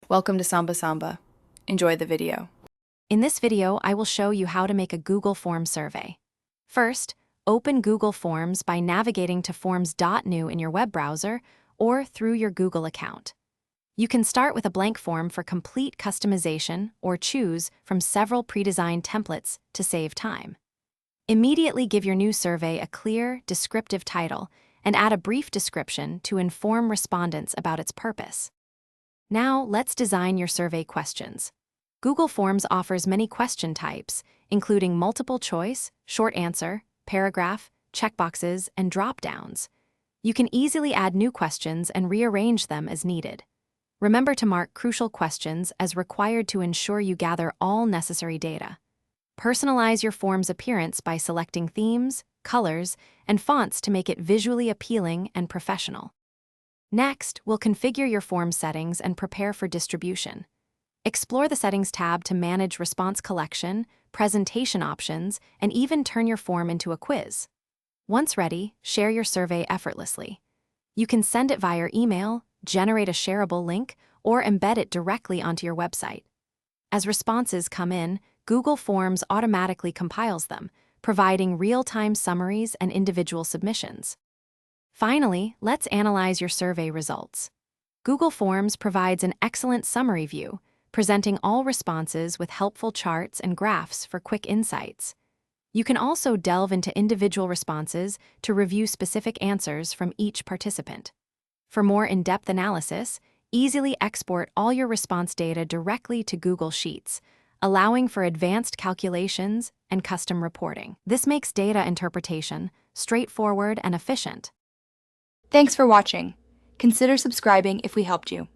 Welcome to Samba Samba. Enjoy the video. In this video, I will show you how to make a Google Forms survey. First, open Google Forms by navigating to forms.new in your web browser or through your Google account. You can start with a blank form for complete customization or choose from several pre-designed templates to save time. Immediately give your new survey a clear, descriptive title and add a brief description to inform respondents about its purpose. Now, let's design your survey questions. Google Forms offers many question types, including multiple choice, short answer, paragraph, checkboxes, and drop-downs. You can easily add new questions and rearrange them as needed. Remember to mark crucial questions as required to ensure you gather all necessary data. Personalize your form's appearance by selecting themes, colors, and fonts to make it visually appealing and professional. Next, we'll configure your form settings and prepare for distribution. Explore the Settings tab to manage response collection, presentation options, and even turn your form into a quiz. Once ready, share your survey effortlessly. You can send it via email, generate a shareable link, or embed it directly onto your website. As responses come in, Google Forms automatically compiles them, providing real-time summaries and individual submissions. Finally, let's analyze your survey results. Google Forms provides an excellent summary view, presenting all responses with helpful charts and graphs for quick insights. You can also delve into individual responses to review specific answers from each participant. For more in-depth analysis, easily export all your response data directly to Google Sheets, allowing for advanced calculations and custom reporting. This makes data interpretation straightforward and efficient. Thanks for watching. Consider subscribing if we helped you.